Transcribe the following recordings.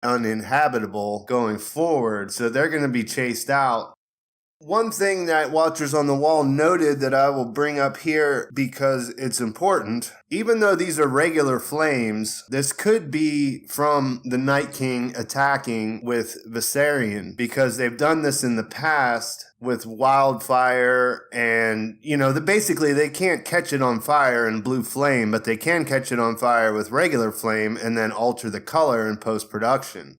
uninhabitable going forward, so they're going to be chased out. One thing that Watchers on the Wall noted that I will bring up here because it's important, even though these are regular flames, this could be from the Night King attacking with Viserion, because they've done this in the past with wildfire, and, basically they can't catch it on fire in blue flame, but they can catch it on fire with regular flame and then alter the color in post-production.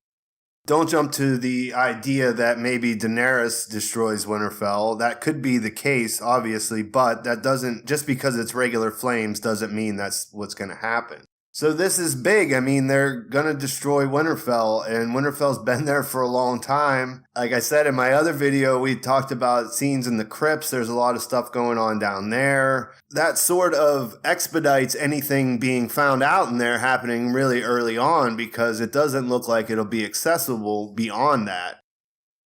Don't jump to the idea that maybe Daenerys destroys Winterfell. That could be the case, obviously, but that doesn't, just because it's regular flames doesn't mean that's what's going to happen. So this is big. I mean, they're going to destroy Winterfell, and Winterfell's been there for a long time. Like I said in my other video, we talked about scenes in the crypts. There's a lot of stuff going on down there. That sort of expedites anything being found out in there happening really early on, because it doesn't look like it'll be accessible beyond that.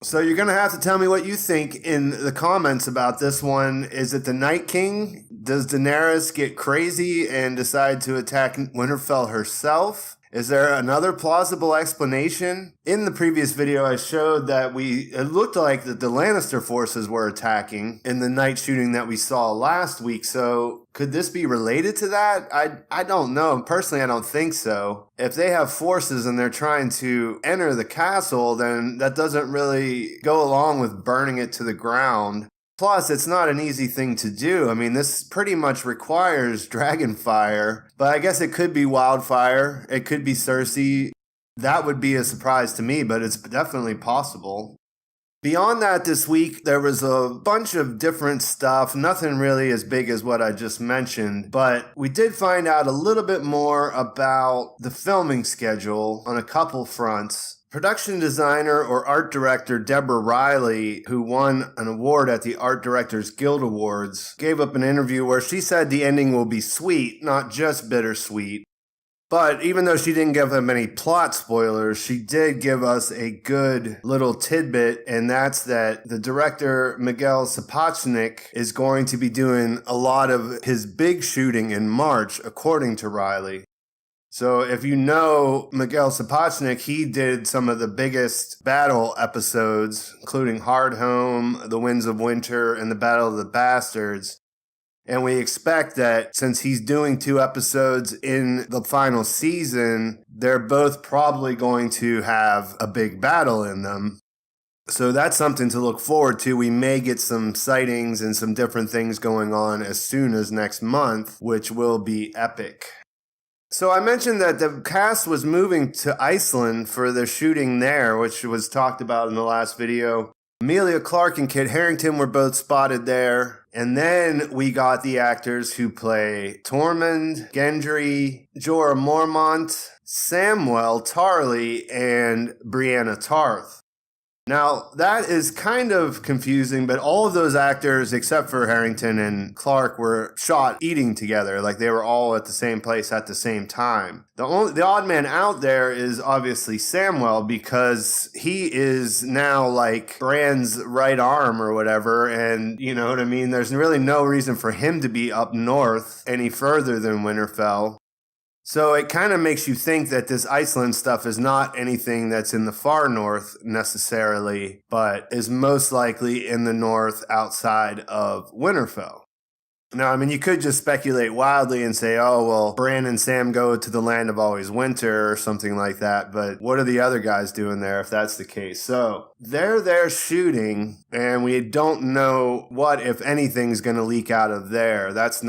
So you're going to have to tell me what you think in the comments about this one. Is it the Night King? Does Daenerys get crazy and decide to attack Winterfell herself? Is there another plausible explanation? In the previous video, I showed that it looked like that the Lannister forces were attacking in the night shooting that we saw last week. So could this be related to that? I don't know. Personally, I don't think so. If they have forces and they're trying to enter the castle, then that doesn't really go along with burning it to the ground. Plus, it's not an easy thing to do. I mean, this pretty much requires dragon fire, but I guess it could be wildfire. It could be Cersei. That would be a surprise to me, but it's definitely possible. Beyond that, this week, there was a bunch of different stuff, nothing really as big as what I just mentioned, but we did find out a little bit more about the filming schedule on a couple fronts. Production designer or art director Deborah Riley, who won an award at the Art Directors Guild Awards, gave up an interview where she said the ending will be sweet, not just bittersweet. But even though she didn't give them any plot spoilers, she did give us a good little tidbit, and that's that the director, Miguel Sapochnik, is going to be doing a lot of his big shooting in March, according to Riley. So if you know Miguel Sapochnik, he did some of the biggest battle episodes, including Hardhome, The Winds of Winter, and the Battle of the Bastards. And we expect that since he's doing 2 episodes in the final season, they're both probably going to have a big battle in them. So that's something to look forward to. We may get some sightings and some different things going on as soon as next month, which will be epic. So I mentioned that the cast was moving to Iceland for the shooting there, which was talked about in the last video. Emilia Clarke and Kit Harington were both spotted there. And then we got the actors who play Tormund, Gendry, Jorah Mormont, Samwell Tarly, and Brienne of Tarth. Now, that is kind of confusing, but all of those actors, except for Harington and Clarke, were shot eating together. Like, they were all at the same place at the same time. The odd man out there is obviously Samwell, because he is now like Bran's right arm or whatever, and you know what I mean? There's really no reason for him to be up north any further than Winterfell. So it kind of makes you think that this Iceland stuff is not anything that's in the far north necessarily, but is most likely in the north outside of Winterfell. Now, I mean, you could just speculate wildly and say, oh, well, Bran and Sam go to the land of always winter or something like that. But what are the other guys doing there if that's the case? So they're there shooting, and we don't know what, if anything, is going to leak out of there. That's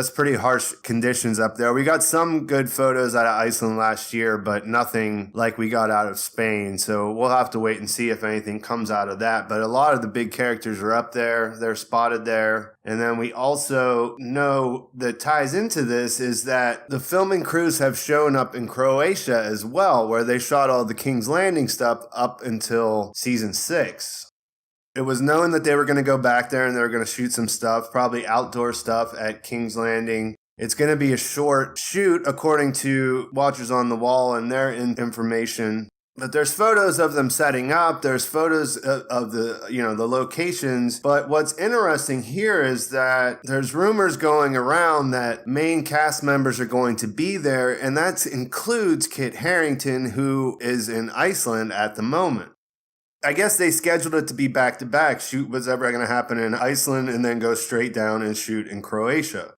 pretty harsh conditions up there. We got some good photos out of Iceland last year, but nothing like we got out of Spain. So we'll have to wait and see if anything comes out of that. But a lot of the big characters are up there. They're spotted there. And then we also know that ties into this is that the filming crews have shown up in Croatia as well, where they shot all the King's Landing stuff up until season 6. It was known that they were going to go back there and they were going to shoot some stuff, probably outdoor stuff at King's Landing. It's going to be a short shoot, according to Watchers on the Wall and their information. But there's photos of them setting up. There's photos of the, the locations. But what's interesting here is that there's rumors going around that main cast members are going to be there. And that includes Kit Harington, who is in Iceland at the moment. I guess they scheduled it to be back-to-back. Shoot what's ever going to happen in Iceland and then go straight down and shoot in Croatia.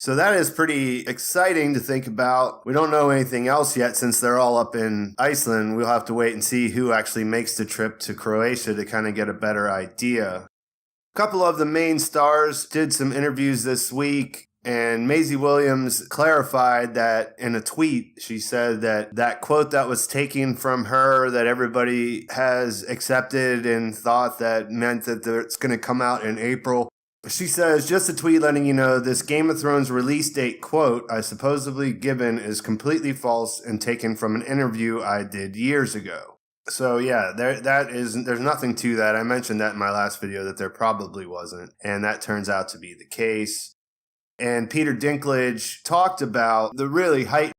So that is pretty exciting to think about. We don't know anything else yet since they're all up in Iceland. We'll have to wait and see who actually makes the trip to Croatia to kind of get a better idea. A couple of the main stars did some interviews this week, and Maisie Williams clarified that in a tweet. She said that quote that was taken from her that everybody has accepted and thought that meant that it's going to come out in April. She says, just a tweet letting you know this Game of Thrones release date quote I supposedly given is completely false and taken from an interview I did years ago. So yeah, there's nothing to that. I mentioned that in my last video that there probably wasn't, and that turns out to be the case. And Peter Dinklage talked about the really heightened